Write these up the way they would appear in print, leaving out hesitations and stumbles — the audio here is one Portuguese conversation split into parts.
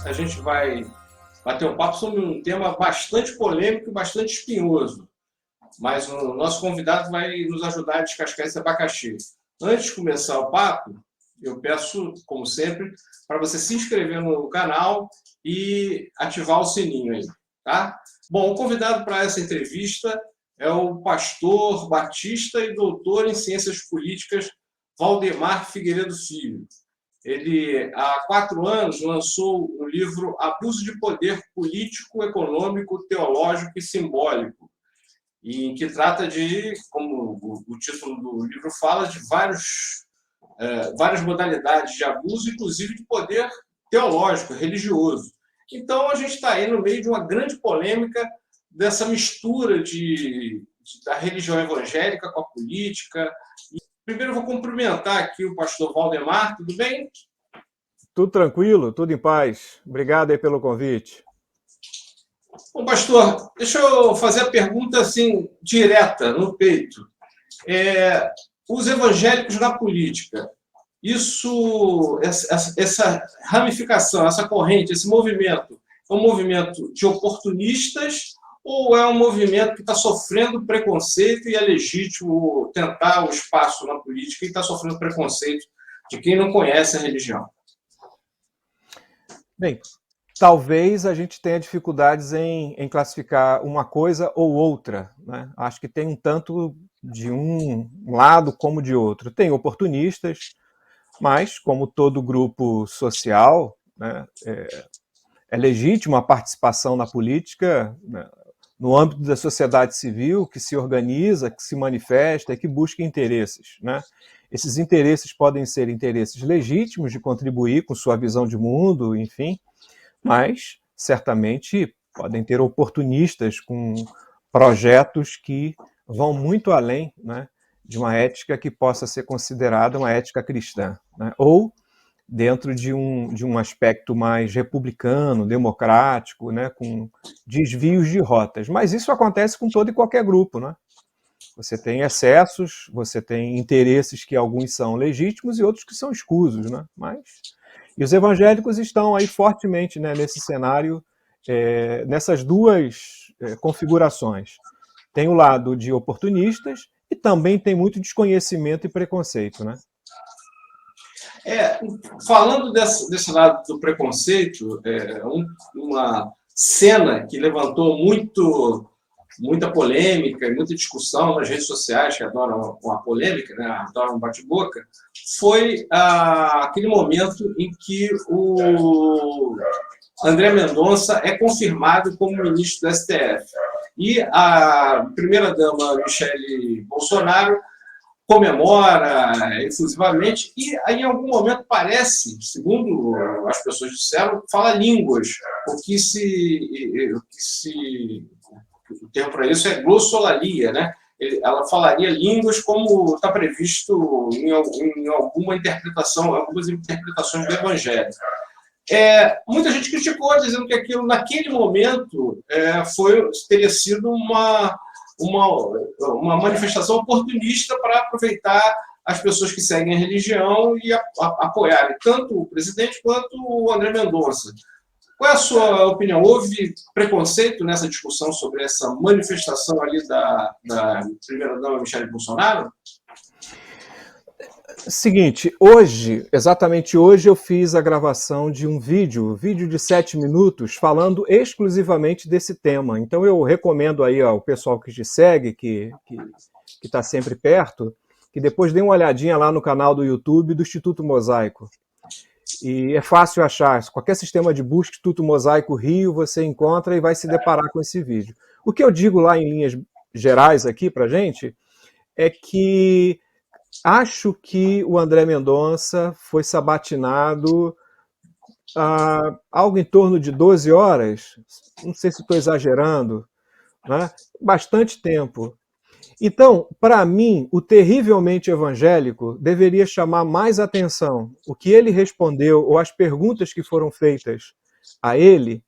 a gente vai bater um papo sobre um tema bastante polêmico e bastante espinhoso. Mas o nosso convidado vai nos ajudar a descascar esse abacaxi. Antes de começar o papo, eu peço, como sempre, para você se inscrever no canal e ativar o sininho aí, tá? Bom, o convidado para essa entrevista é o pastor batista e doutor em ciências políticas Valdemar Figueiredo Filho. Ele, há 4 anos, lançou o livro Abuso de Poder Político, Econômico, Teológico e Simbólico, e que trata de, como o título do livro fala, de várias modalidades de abuso, inclusive de poder teológico, religioso. Então, a gente está aí no meio de uma grande polêmica dessa mistura da religião evangélica com a política. Primeiro, eu vou cumprimentar aqui o pastor Valdemar, tudo bem? Tudo tranquilo, tudo em paz. Obrigado aí pelo convite. Bom, pastor, deixa eu fazer a pergunta assim, direta, no peito. Os evangélicos na política, essa ramificação, essa corrente, esse movimento, é um movimento de oportunistas ou é um movimento que está sofrendo preconceito e é legítimo tentar o espaço na política e está sofrendo preconceito de quem não conhece a religião? Bem, talvez a gente tenha dificuldades em classificar uma coisa ou outra, né? Acho que tem um tanto de um lado como de outro. Tem oportunistas, mas como todo grupo social, né, é legítima a participação na política, né, no âmbito da sociedade civil, que se organiza, que se manifesta, que busca interesses, né? Esses interesses podem ser interesses legítimos de contribuir com sua visão de mundo, enfim, mas certamente podem ter oportunistas com projetos que vão muito além, né, de uma ética que possa ser considerada uma ética cristã, né? Ou dentro de um aspecto mais republicano, democrático, né, com desvios de rotas. Mas isso acontece com todo e qualquer grupo, né? Você tem excessos, você tem interesses que alguns são legítimos e outros que são escusos, né? E os evangélicos estão aí fortemente, né, nesse cenário, nessas duas configurações. Tem o lado de oportunistas e também tem muito desconhecimento e preconceito, né? Falando desse lado do preconceito, uma cena que levantou muita polêmica e muita discussão nas redes sociais, que adoram uma polêmica, né, adoram um bate-boca, foi aquele momento em que o André Mendonça é confirmado como ministro do STF. E a primeira-dama Michele Bolsonaro comemora efusivamente e em algum momento parece, segundo as pessoas disseram, fala línguas, o termo para isso é glossolalia, né? Ela falaria línguas como está previsto em algumas interpretações do Evangelho. Muita gente criticou, dizendo que aquilo, naquele momento, teria sido uma manifestação oportunista para aproveitar as pessoas que seguem a religião e apoiarem tanto o presidente quanto o André Mendonça. Qual é a sua opinião? Houve preconceito nessa discussão sobre essa manifestação ali da primeira-dama Michele Bolsonaro? Seguinte, exatamente hoje, eu fiz a gravação de um vídeo de 7 minutos, falando exclusivamente desse tema. Então eu recomendo aí ao pessoal que te segue, que está sempre perto, que depois dê uma olhadinha lá no canal do YouTube do Instituto Mosaico. E é fácil achar, qualquer sistema de busca, Instituto Mosaico Rio, você encontra e vai se deparar com esse vídeo. O que eu digo lá em linhas gerais aqui pra gente é que acho que o André Mendonça foi sabatinado há algo em torno de 12 horas, não sei se estou exagerando, né? Bastante tempo. Então, para mim, o terrivelmente evangélico deveria chamar mais atenção o que ele respondeu ou as perguntas que foram feitas a ele,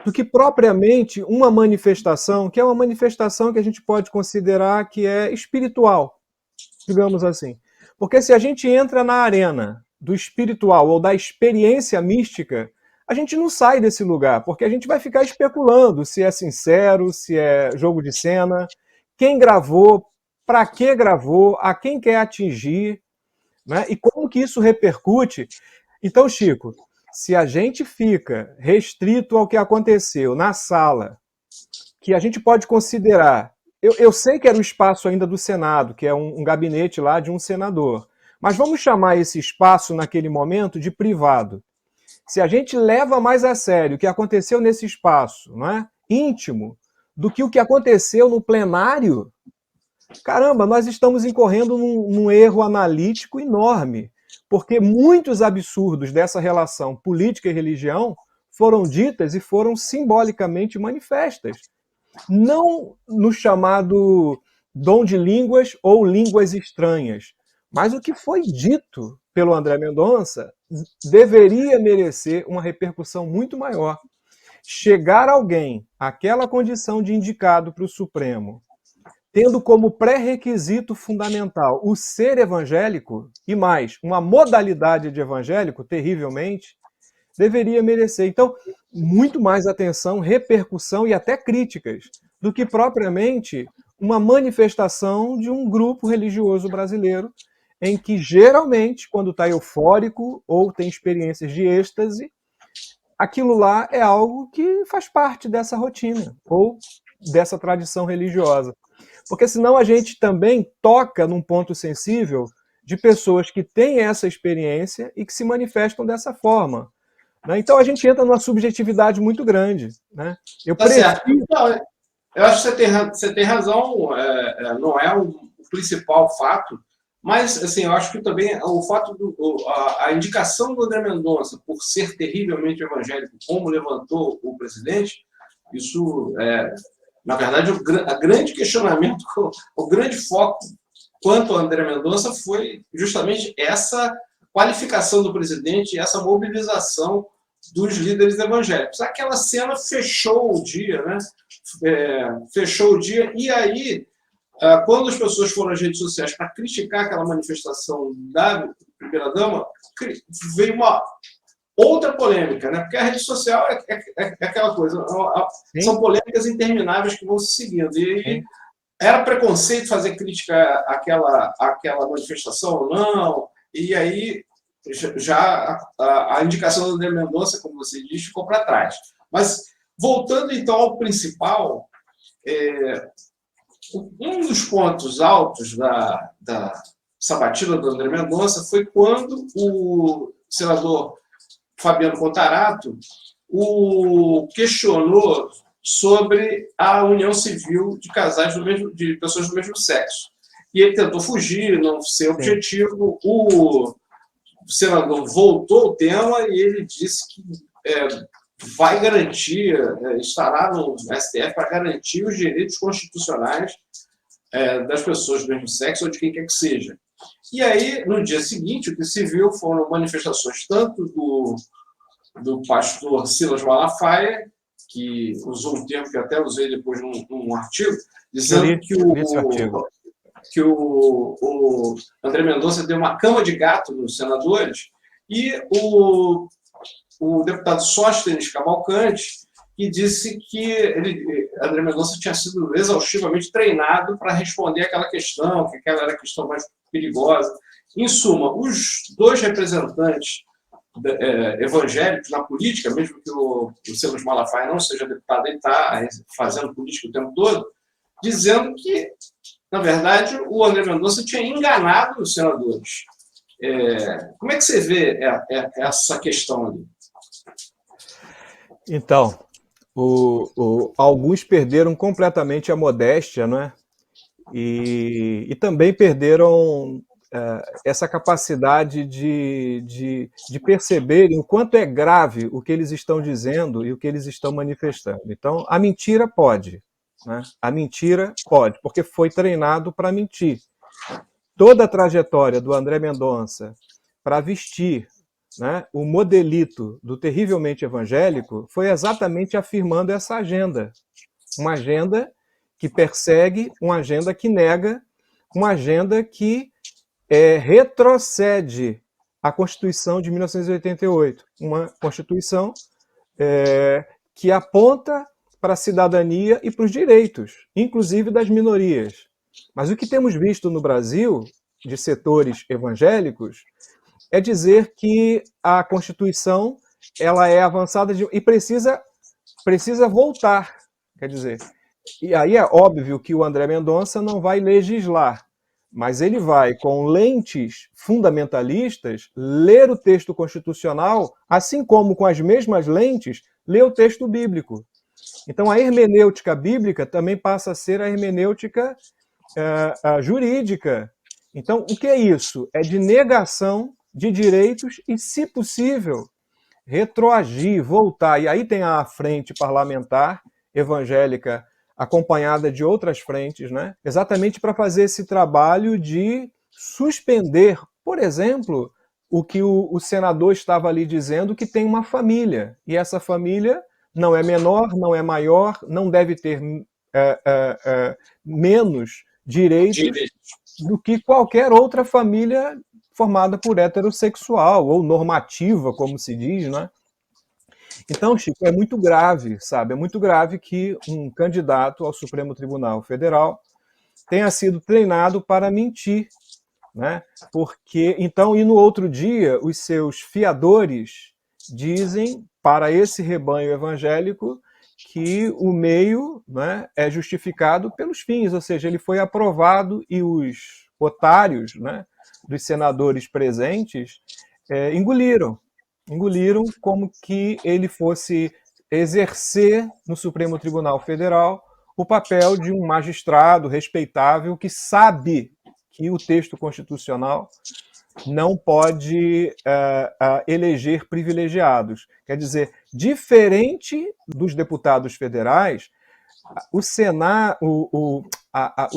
do que propriamente uma manifestação, que é uma manifestação que a gente pode considerar que é espiritual, digamos assim. Porque se a gente entra na arena do espiritual ou da experiência mística, a gente não sai desse lugar, porque a gente vai ficar especulando se é sincero, se é jogo de cena, quem gravou, para que gravou, a quem quer atingir, né? E como que isso repercute. Então, Chico, se a gente fica restrito ao que aconteceu na sala, que a gente pode considerar... Eu sei que era o espaço ainda do Senado, que é um gabinete lá de um senador, mas vamos chamar esse espaço, naquele momento, de privado. Se a gente leva mais a sério o que aconteceu nesse espaço, não é, íntimo, do que o que aconteceu no plenário, caramba, nós estamos incorrendo num erro analítico enorme, porque muitos absurdos dessa relação política e religião foram ditas e foram simbolicamente manifestas. Não no chamado dom de línguas ou línguas estranhas, mas o que foi dito pelo André Mendonça deveria merecer uma repercussão muito maior. Chegar alguém àquela condição de indicado para o Supremo, tendo como pré-requisito fundamental o ser evangélico, e mais, uma modalidade de evangélico, terrivelmente, deveria merecer. Então, muito mais atenção, repercussão e até críticas, do que propriamente uma manifestação de um grupo religioso brasileiro, em que geralmente, quando está eufórico ou tem experiências de êxtase, aquilo lá é algo que faz parte dessa rotina, ou dessa tradição religiosa. Porque senão a gente também toca num ponto sensível de pessoas que têm essa experiência e que se manifestam dessa forma. Né? Então a gente entra numa subjetividade muito grande. Né? Eu Tá certo. Não, eu acho que você tem razão, não é o principal fato, mas assim, eu acho que também o fato a indicação do André Mendonça por ser terrivelmente evangélico, como levantou o presidente, isso na verdade, o grande questionamento, o grande foco quanto ao André Mendonça foi justamente essa qualificação do presidente, essa mobilização dos líderes evangélicos. Aquela cena fechou o dia, né? Fechou o dia, e aí, quando as pessoas foram às redes sociais para criticar aquela manifestação da primeira-dama, veio uma outra polêmica, né? Porque a rede social é aquela coisa, são polêmicas intermináveis que vão se seguindo. E aí, era preconceito fazer crítica àquela manifestação ou não, e aí já a indicação do André Mendonça, como você disse, ficou para trás. Mas, voltando então ao principal, um dos pontos altos da sabatina do André Mendonça foi quando o senador Fabiano Contarato o questionou sobre a união civil de casais de pessoas do mesmo sexo. E ele tentou fugir, não ser objetivo. O senador voltou ao tema e ele disse que vai garantir, estará no STF para garantir os direitos constitucionais das pessoas do mesmo sexo ou de quem quer que seja. E aí, no dia seguinte, o que se viu foram manifestações tanto do pastor Silas Malafaia, que usou um termo que até usei depois num artigo, dizendo que o André Mendonça deu uma cama de gato nos senadores, e o deputado Sóstenes Cavalcante, que disse que André Mendonça tinha sido exaustivamente treinado para responder aquela questão, que aquela era a questão mais perigosa. Em suma, os dois representantes evangélicos na política, mesmo que o Silas Malafaia não seja deputado, ele está fazendo política o tempo todo, dizendo que, na verdade, o André Mendonça tinha enganado os senadores. Como é que você vê essa questão ali? Então, alguns perderam completamente a modéstia, não é? E também perderam essa capacidade de perceberem o quanto é grave o que eles estão dizendo e o que eles estão manifestando. Então, a mentira pode, né? A mentira pode, porque foi treinado para mentir. Toda a trajetória do André Mendonça para vestir, né, o modelito do terrivelmente evangélico foi exatamente afirmando essa agenda. Uma agenda que persegue, uma agenda que nega, uma agenda que retrocede à Constituição de 1988. Uma Constituição que aponta para a cidadania e para os direitos, inclusive das minorias. Mas o que temos visto no Brasil, de setores evangélicos, é dizer que a Constituição ela é avançada e precisa voltar. Quer dizer, e aí é óbvio que o André Mendonça não vai legislar, mas ele vai, com lentes fundamentalistas, ler o texto constitucional, assim como com as mesmas lentes, ler o texto bíblico. Então a hermenêutica bíblica também passa a ser a hermenêutica jurídica. Então, o que é isso? É de negação de direitos e, se possível, retroagir, voltar. E aí tem a frente parlamentar evangélica acompanhada de outras frentes, né? Exatamente para fazer esse trabalho de suspender, por exemplo, o que o senador estava ali dizendo, que tem uma família, e essa família não é menor, não é maior, não deve ter menos direitos do que qualquer outra família formada por heterossexual, ou normativa, como se diz, né? Então, Chico, é muito grave, sabe? É muito grave que um candidato ao Supremo Tribunal Federal tenha sido treinado para mentir, né? Porque, então, e no outro dia, os seus fiadores dizem para esse rebanho evangélico que o meio, né, é justificado pelos fins, ou seja, ele foi aprovado e os otários, né, dos senadores presentes engoliram como que ele fosse exercer no Supremo Tribunal Federal o papel de um magistrado respeitável que sabe que o texto constitucional não pode eleger privilegiados. Quer dizer, diferente dos deputados federais, o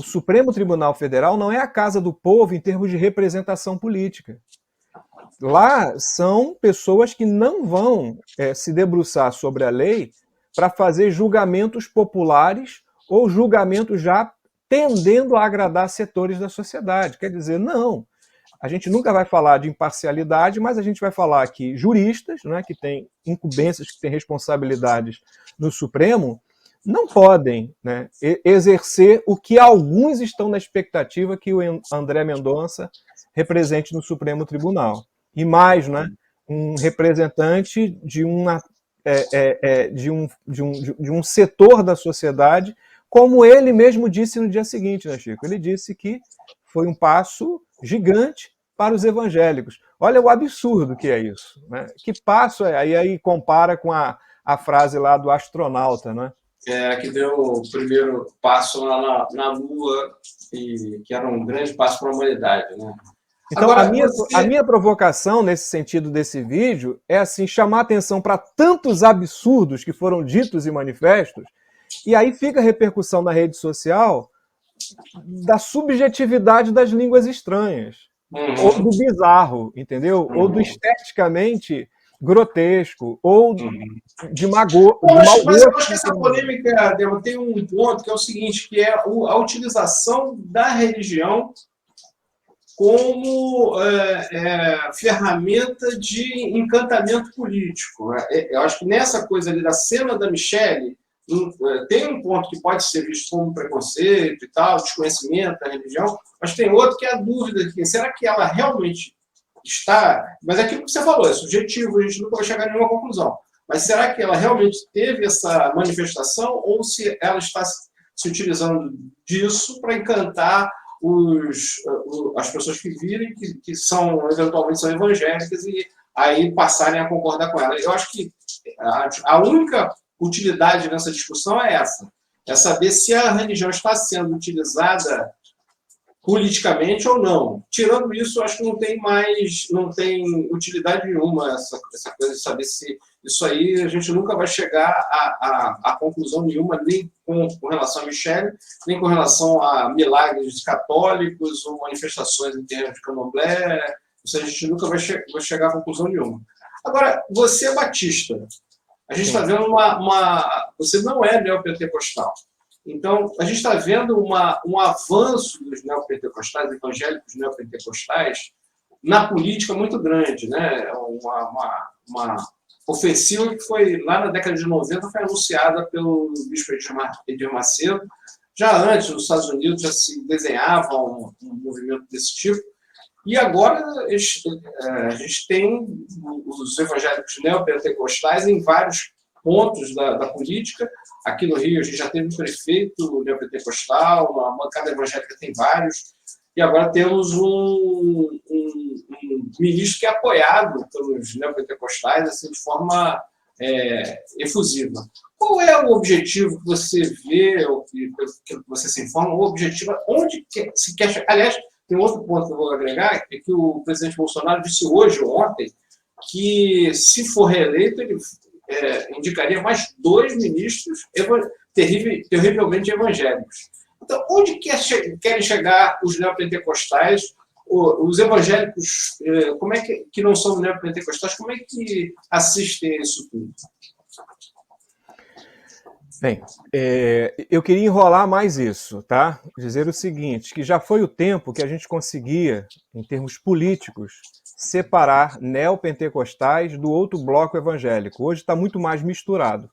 Supremo Tribunal Federal não é a casa do povo em termos de representação política. Lá são pessoas que não vão se debruçar sobre a lei para fazer julgamentos populares ou julgamentos já tendendo a agradar setores da sociedade. Quer dizer, não. A gente nunca vai falar de imparcialidade, mas a gente vai falar que juristas, né, que têm incumbências, que têm responsabilidades no Supremo, não podem, né, exercer o que alguns estão na expectativa que o André Mendonça represente no Supremo Tribunal. E mais, né, um representante de um setor da sociedade, como ele mesmo disse no dia seguinte, né, Chico? Ele disse que foi um passo gigante para os evangélicos. Olha o absurdo que é isso, né? Que passo é? Aí compara com a frase lá do astronauta, né? Que deu o primeiro passo lá na Lua, e que era um grande passo para a humanidade, né? Então, agora, a minha provocação nesse sentido desse vídeo é assim, chamar atenção para tantos absurdos que foram ditos e manifestos, e aí fica a repercussão na rede social da subjetividade das línguas estranhas, ou do bizarro, entendeu? Ou do esteticamente grotesco, ou de mau gosto. Mas eu acho que essa polêmica tem um ponto que é o seguinte, que é a utilização da religião como ferramenta de encantamento político. Eu acho que nessa coisa ali da cena da Michelle, tem um ponto que pode ser visto como preconceito e tal, desconhecimento da religião, mas tem outro que é a dúvida de que será que ela realmente está... Mas é aquilo que você falou, é subjetivo, a gente nunca vai chegar a nenhuma conclusão. Mas será que ela realmente teve essa manifestação ou se ela está se utilizando disso para encantar as pessoas que virem, que eventualmente são evangélicas e aí passarem a concordar com ela? Eu acho que a única utilidade nessa discussão é essa. É saber se a religião está sendo utilizada politicamente ou não. Tirando isso, acho que não tem utilidade nenhuma essa coisa de saber se isso aí a gente nunca vai chegar a conclusão nenhuma, nem com relação a Michelle, nem com relação a milagres católicos ou manifestações em termos de candomblé. Isso a gente nunca vai chegar a conclusão nenhuma. Agora, você é batista. A gente está vendo você não é neopentecostal. Então, a gente está vendo um avanço dos neopentecostais, evangélicos neopentecostais, na política muito grande, né? ofensiva que foi, lá na década de 90, foi anunciada pelo bispo Edir Macedo. Já antes, nos Estados Unidos, já se desenhava um movimento desse tipo. E agora a gente tem os evangélicos neopentecostais em vários pontos da política. Aqui no Rio, a gente já teve um prefeito neopentecostal, a bancada evangélica tem vários. E agora temos um ministro que é apoiado pelos neopentecostais assim, de forma efusiva. Qual é o objetivo que você vê, ou que você se informa, o objetivo, onde se quer chegar? Aliás, tem outro ponto que eu vou agregar, é que o presidente Bolsonaro disse hoje ou ontem que, se for reeleito, ele indicaria mais 2 ministros terrivelmente evangélicos. Então, onde querem chegar os neopentecostais, os evangélicos, como é que não são neopentecostais, como é que assistem a isso tudo? Bem, eu queria enrolar mais isso, tá? Dizer o seguinte, que já foi o tempo que a gente conseguia, em termos políticos, separar neopentecostais do outro bloco evangélico. Hoje está muito mais misturado.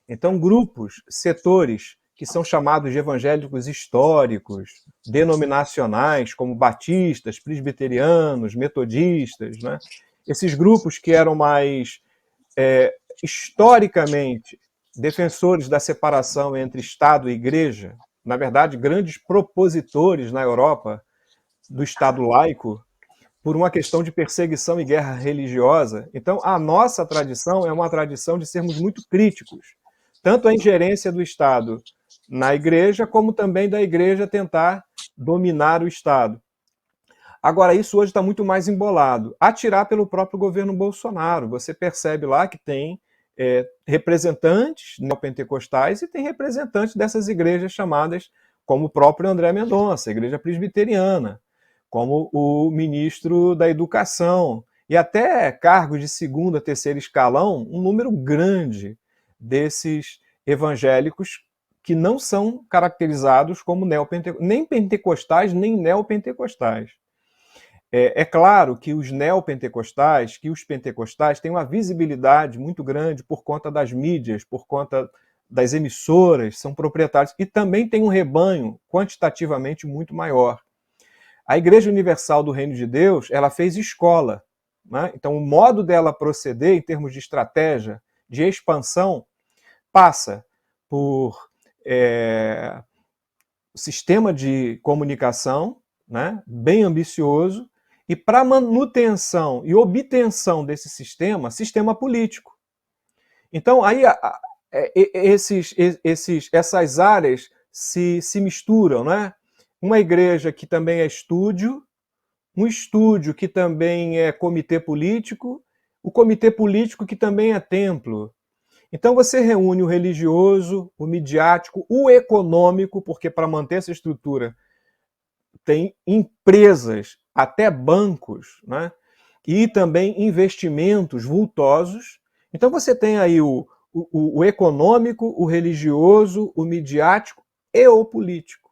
Então, grupos, setores que são chamados de evangélicos históricos, denominacionais, como batistas, presbiterianos, metodistas, né? Esses grupos que eram mais historicamente defensores da separação entre Estado e Igreja, na verdade, grandes propositores na Europa do Estado laico, por uma questão de perseguição e guerra religiosa. Então, a nossa tradição é uma tradição de sermos muito críticos, tanto a ingerência do Estado na Igreja, como também da Igreja tentar dominar o Estado. Agora, isso hoje está muito mais embolado. A tirar pelo próprio governo Bolsonaro. Você percebe lá que tem representantes neopentecostais e tem representantes dessas igrejas chamadas, como o próprio André Mendonça, a igreja presbiteriana, como o ministro da Educação, e até cargos de segundo, terceiro escalão, um número grande desses evangélicos que não são caracterizados como nem pentecostais, nem neopentecostais. É claro que os neopentecostais, que os pentecostais têm uma visibilidade muito grande por conta das mídias, por conta das emissoras, são proprietários, e também tem um rebanho quantitativamente muito maior. A Igreja Universal do Reino de Deus, ela fez escola, né? Então o modo dela proceder em termos de estratégia, de expansão, passa por sistema de comunicação, né, bem ambicioso, e para manutenção e obtenção desse sistema político. Então, aí essas áreas se misturam, né? Uma igreja que também é estúdio, um estúdio que também é comitê político, o comitê político que também é templo. Então você reúne o religioso, o midiático, o econômico, porque para manter essa estrutura tem empresas, até bancos, né? E também investimentos vultosos. Então você tem aí o econômico, o religioso, o midiático e o político.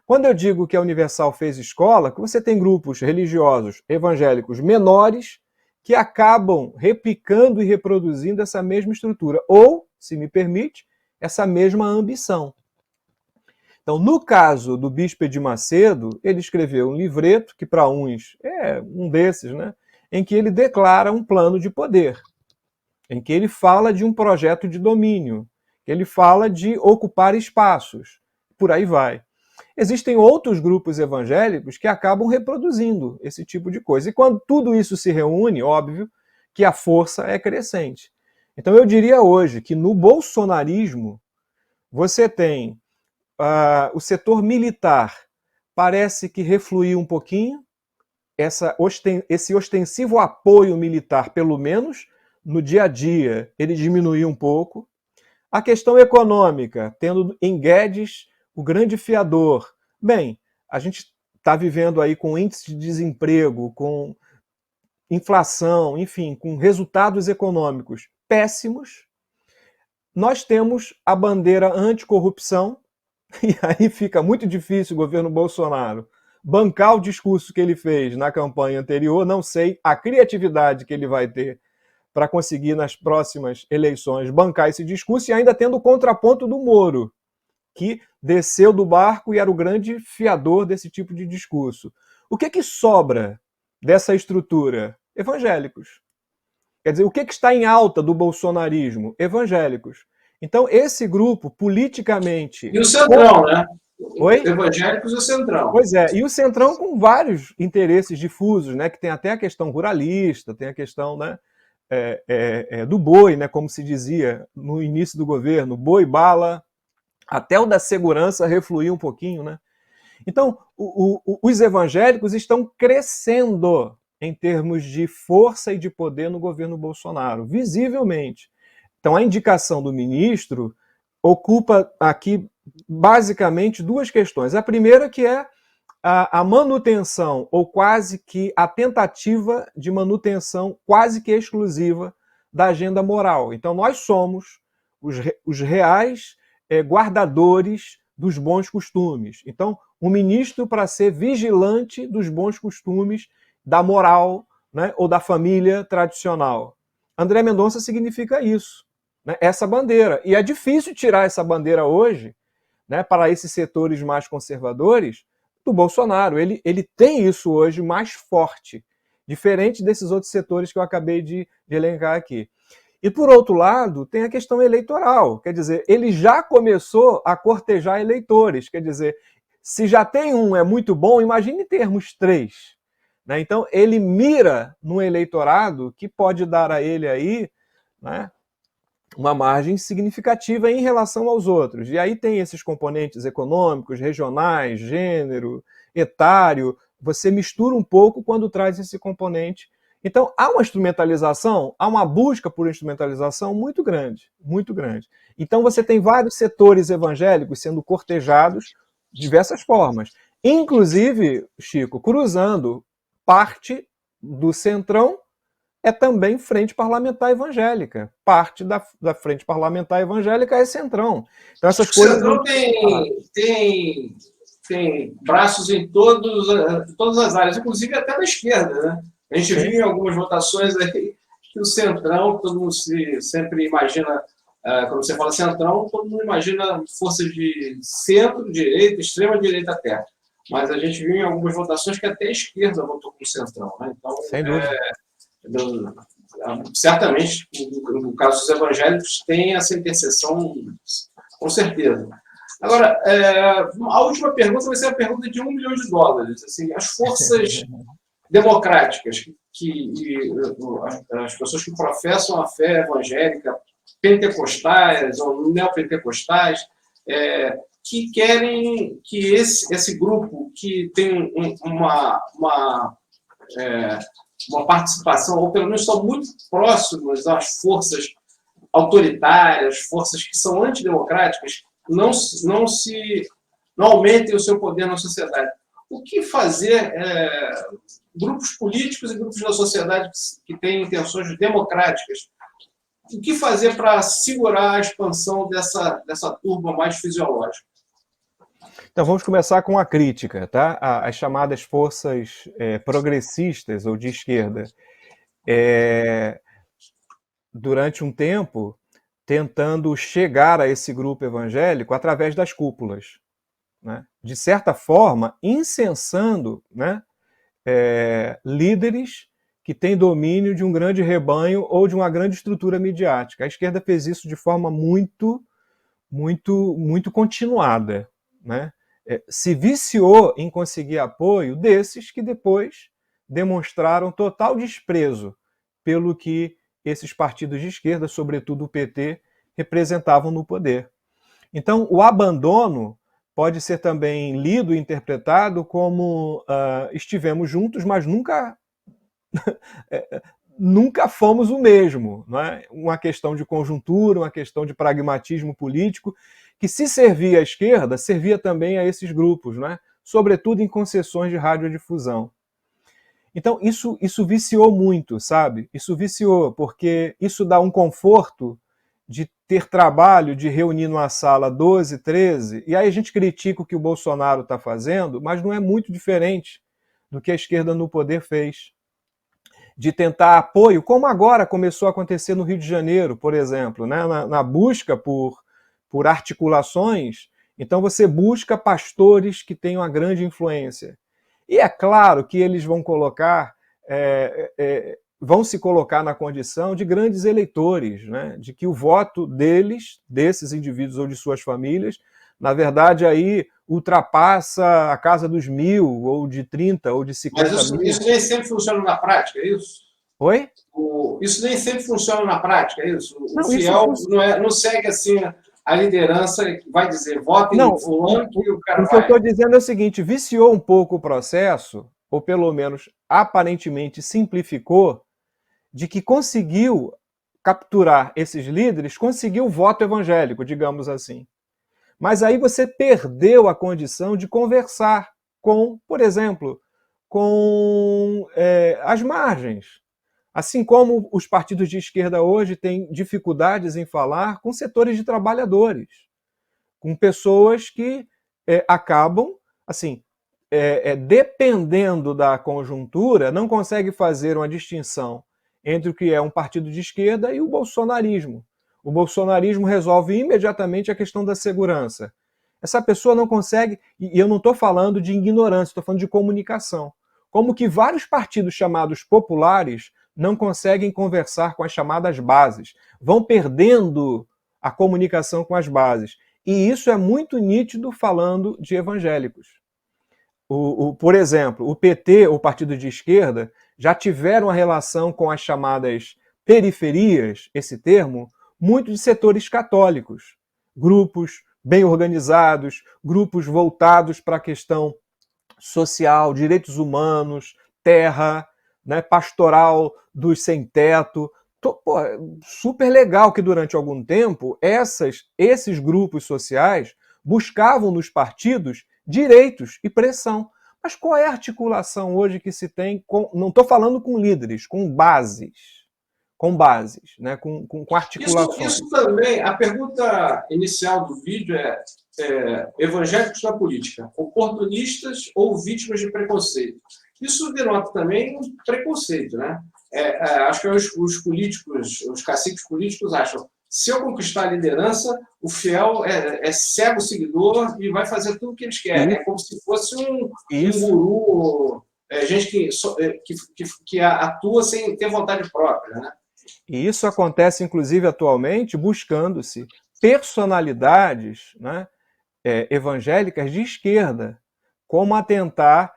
Quando eu digo que a Universal fez escola, que você tem grupos religiosos evangélicos menores que acabam replicando e reproduzindo essa mesma estrutura, ou, se me permite, essa mesma ambição. Então, no caso do bispo Edir Macedo, ele escreveu um livreto, que para uns é um desses, né, em que ele declara um plano de poder, em que ele fala de um projeto de domínio, que ele fala de ocupar espaços, por aí vai. Existem outros grupos evangélicos que acabam reproduzindo esse tipo de coisa. E quando tudo isso se reúne, óbvio que a força é crescente. Então eu diria hoje que no bolsonarismo você tem o setor militar, parece que refluiu um pouquinho, esse ostensivo apoio militar, pelo menos no dia a dia, ele diminuiu um pouco. A questão econômica, tendo em Guedes o grande fiador. Bem, a gente está vivendo aí com índice de desemprego, com inflação, enfim, com resultados econômicos péssimos. Nós temos a bandeira anticorrupção, e aí fica muito difícil o governo Bolsonaro bancar o discurso que ele fez na campanha anterior. Não sei a criatividade que ele vai ter para conseguir, nas próximas eleições, bancar esse discurso, e ainda tendo o contraponto do Moro, que desceu do barco e era o grande fiador desse tipo de discurso. O que sobra dessa estrutura? Evangélicos. Quer dizer, o que está em alta do bolsonarismo? Evangélicos. Então, esse grupo, politicamente... E o Centrão, né? Oi? Evangélicos e o Centrão. Pois é, e o Centrão com vários interesses difusos, né? Que tem até a questão ruralista, tem a questão, né, do boi, né, como se dizia no início do governo, boi, bala, até o da segurança refluiu um pouquinho, né? Então, os evangélicos estão crescendo em termos de força e de poder no governo Bolsonaro, visivelmente. Então, a indicação do ministro ocupa aqui basicamente duas questões. A primeira, que é a manutenção, ou quase que a tentativa de manutenção quase que exclusiva da agenda moral. Então, nós somos os reais guardadores dos bons costumes. Então, um ministro para ser vigilante dos bons costumes, da moral, né, ou da família tradicional. André Mendonça significa isso, né, essa bandeira. E é difícil tirar essa bandeira hoje, né, para esses setores mais conservadores do Bolsonaro. Ele tem isso hoje mais forte, diferente desses outros setores que eu acabei de elencar aqui. E, por outro lado, tem a questão eleitoral. Quer dizer, ele já começou a cortejar eleitores. Quer dizer, se já tem um é muito bom, imagine termos 3. Né? Então, ele mira no eleitorado que pode dar a ele aí, né, uma margem significativa em relação aos outros. E aí tem esses componentes econômicos, regionais, gênero, etário. Você mistura um pouco quando traz esse componente. Então, há uma instrumentalização, há uma busca por instrumentalização muito grande, muito grande. Então, você tem vários setores evangélicos sendo cortejados de diversas formas. Inclusive, Chico, cruzando parte do Centrão é também frente parlamentar evangélica. Parte da frente parlamentar evangélica é Centrão. Então, essas o coisas... Centrão tem braços em todas as áreas, inclusive até na esquerda, né? A gente viu em algumas votações aí que o Centrão, todo mundo sempre imagina, quando você fala Centrão, todo mundo imagina forças de centro-direita, extrema-direita até. Mas a gente viu em algumas votações que até a esquerda votou com o Centrão, né? Então, sem dúvida. Certamente, no caso dos evangélicos, tem essa interseção, com certeza. Agora, a última pergunta vai ser a pergunta de $1 milhão. Assim, as forças democráticas, as pessoas que professam a fé evangélica, pentecostais ou neopentecostais, que querem que esse grupo, que tem uma participação, ou pelo menos estão muito próximos às forças autoritárias, forças que são antidemocráticas, não aumentem o seu poder na sociedade. O que fazer grupos políticos e grupos da sociedade que têm intenções democráticas? O que fazer para segurar a expansão dessa turba mais fisiológica? Então, vamos começar com a crítica, tá? As chamadas forças progressistas ou de esquerda. Durante um tempo, tentando chegar a esse grupo evangélico através das cúpulas, né? De certa forma, incensando, né, líderes que têm domínio de um grande rebanho ou de uma grande estrutura midiática. A esquerda fez isso de forma muito, muito, muito continuada, né? Se viciou em conseguir apoio desses que depois demonstraram total desprezo pelo que esses partidos de esquerda, sobretudo o PT, representavam no poder. Então, o abandono pode ser também lido e interpretado como estivemos juntos, mas nunca fomos o mesmo. Não é? Uma questão de conjuntura, uma questão de pragmatismo político, que se servia à esquerda, servia também a esses grupos, não é? Sobretudo em concessões de radiodifusão. Então, isso viciou muito, sabe? Isso viciou, porque isso dá um conforto de ter trabalho, de reunir numa sala 12, 13, e aí a gente critica o que o Bolsonaro está fazendo, mas não é muito diferente do que a esquerda no poder fez. de tentar apoio, como agora começou a acontecer no Rio de Janeiro, por exemplo, né? Na busca por articulações. Então você busca pastores que tenham uma grande influência. E é claro que eles vão vão se colocar na condição de grandes eleitores, né? De que o voto deles, desses indivíduos ou de suas famílias, na verdade aí ultrapassa a casa dos 1.000, ou de 30, ou de Mas 50 isso mil. nem sempre funciona na prática, é isso? Oi? Isso nem sempre funciona na prática, é isso? O Não, isso fiel não segue assim a liderança que vai dizer votem em não, fulano que o cara o que eu vai. estou dizendo é o seguinte: viciou um pouco o processo, ou pelo menos aparentemente simplificou, de que conseguiu capturar esses líderes, conseguiu o voto evangélico, digamos assim. Mas aí você perdeu a condição de conversar com, por exemplo, com as margens. Assim como os partidos de esquerda hoje têm dificuldades em falar com setores de trabalhadores, com pessoas que acabam, assim, dependendo da conjuntura, não consegue fazer uma distinção entre o que é um partido de esquerda e o bolsonarismo. O bolsonarismo resolve imediatamente a questão da segurança. Essa pessoa não consegue, e eu não estou falando de ignorância, estou falando de comunicação. Como que vários partidos chamados populares não conseguem conversar com as chamadas bases, vão perdendo a comunicação com as bases. E isso é muito nítido falando de evangélicos. Por exemplo, o PT, o partido de esquerda, já tiveram uma relação com as chamadas periferias, esse termo, muito de setores católicos. Grupos bem organizados, grupos voltados para a questão social, direitos humanos, terra, né, pastoral dos sem-teto. Super legal que durante algum tempo esses grupos sociais buscavam nos partidos direitos e pressão. Mas qual é a articulação hoje que se tem com, não estou falando com líderes, com bases, né, com articulações. Isso também, a pergunta inicial do vídeo é evangélicos na política, oportunistas ou vítimas de preconceito? Isso denota também um preconceito, né? Acho que os políticos, os caciques políticos acham, se eu conquistar a liderança, o fiel é cego seguidor e vai fazer tudo o que eles querem. É como se fosse um guru, gente que atua sem ter vontade própria, né? E isso acontece, inclusive, atualmente, buscando-se personalidades, né, evangélicas de esquerda, como a tentar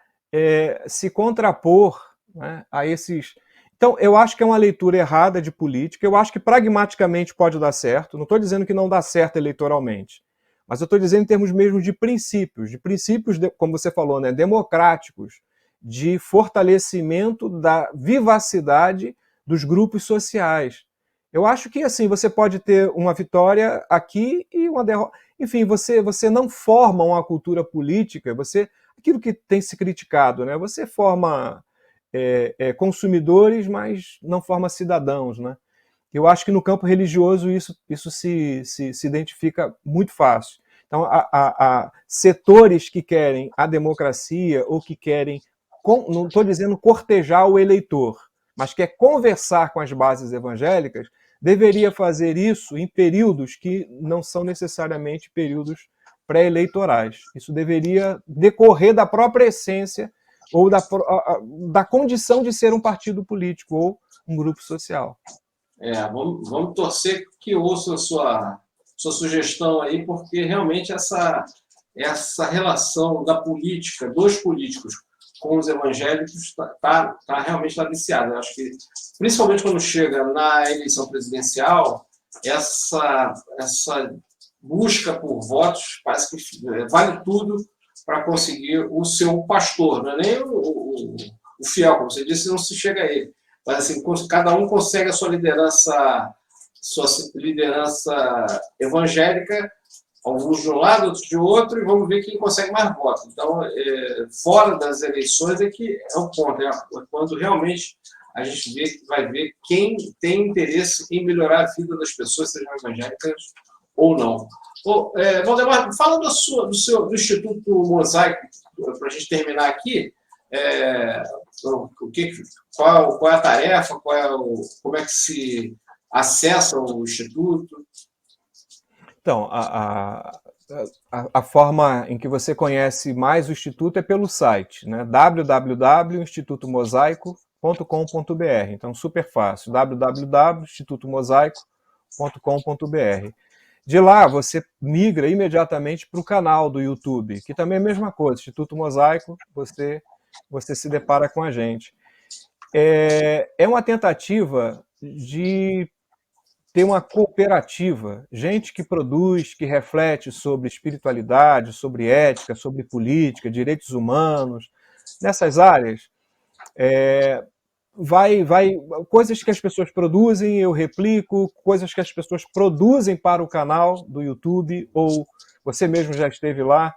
se contrapor, né, a esses. Então, eu acho que é uma leitura errada de política. Eu acho que pragmaticamente pode dar certo. Não estou dizendo que não dá certo eleitoralmente, mas eu estou dizendo em termos mesmo de princípios, como você falou, né, democráticos, de fortalecimento da vivacidade dos grupos sociais. Eu acho que assim você pode ter uma vitória aqui e uma derrota. Enfim, você não forma uma cultura política, aquilo que tem se criticado, né? Você forma consumidores, mas não forma cidadãos, né? Eu acho que no campo religioso isso se identifica muito fácil. Então, há setores que querem a democracia ou que querem, não estou dizendo cortejar o eleitor, mas quer conversar com as bases evangélicas, deveria fazer isso em períodos que não são necessariamente períodos pré-eleitorais. Isso deveria decorrer da própria essência ou da condição de ser um partido político ou um grupo social. Vamos torcer que ouçam a sua sugestão aí, porque realmente essa relação da política, dos políticos com os evangélicos realmente viciada. Eu acho que, principalmente quando chega na eleição presidencial, essa busca por votos parece que vale tudo para conseguir o seu pastor, não é nem o fiel, como você disse, não se chega a ele. Mas assim, cada um consegue a sua liderança evangélica, alguns de um lado, outros de outro, e vamos ver quem consegue mais votos. Então, fora das eleições é que é o ponto, quando realmente a gente vai ver quem tem interesse em melhorar a vida das pessoas, sejam evangélicas ou não. Valdemar, fala do Instituto Mosaico, para a gente terminar aqui. Qual é a tarefa, como é que se acessa o Instituto? Então, a forma em que você conhece mais o Instituto é pelo site, né? www.institutomosaico.com.br. Então, super fácil, www.institutomosaico.com.br. De lá, você migra imediatamente para o canal do YouTube, que também é a mesma coisa, Instituto Mosaico, você se depara com a gente. É uma tentativa de ter uma cooperativa, gente que produz, que reflete sobre espiritualidade, sobre ética, sobre política, direitos humanos, nessas áreas, coisas que as pessoas produzem, eu replico, coisas que as pessoas produzem para o canal do YouTube, ou você mesmo já esteve lá.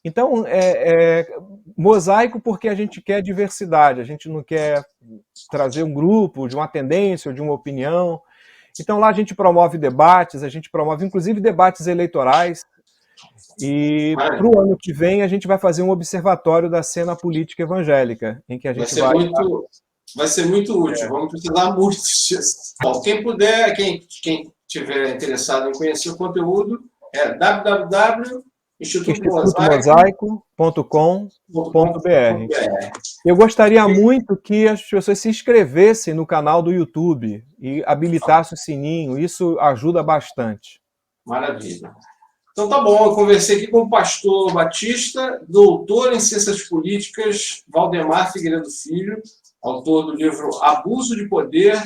Então, mosaico porque a gente quer diversidade, a gente não quer trazer um grupo de uma tendência ou de uma opinião. Então lá a gente promove debates, a gente promove inclusive debates eleitorais, e para o ano que vem a gente vai fazer um observatório da cena política evangélica, em que a gente vai ser muito útil, vamos precisar muito disso. Bom, quem puder, quem tiver interessado em conhecer o conteúdo, é www.institutomosaico.com.br. Eu gostaria muito que as pessoas se inscrevessem no canal do YouTube e habilitassem o sininho, isso ajuda bastante. Maravilha. Então tá bom, eu conversei aqui com o pastor Batista, doutor em Ciências Políticas, Valdemar Figueiredo Filho, autor do livro Abuso de Poder,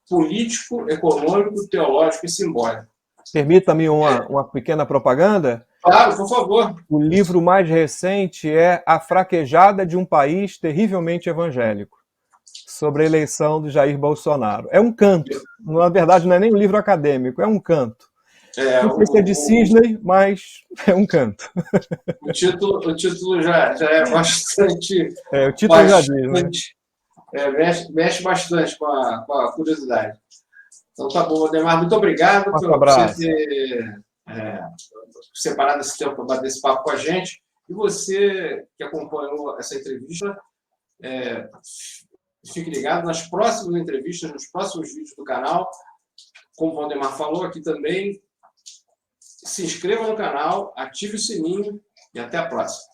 Político, Econômico, Teológico e Simbólico. Permita-me uma pequena propaganda? Claro, por favor. O livro mais recente é A Fraquejada de um País Terrivelmente Evangélico, sobre a eleição de Jair Bolsonaro. É um canto, na verdade não é nem um livro acadêmico, é um canto. Não sei se é de Cisney, mas é um canto. O título já é bastante... o título já diz, né? Mexe bastante com a curiosidade. Então tá bom, Ademar, muito obrigado por você ter separado esse tempo para bater esse papo com a gente. E você que acompanhou essa entrevista, fique ligado nas próximas entrevistas, nos próximos vídeos do canal. Como o Valdemar falou aqui também, se inscreva no canal, ative o sininho e até a próxima.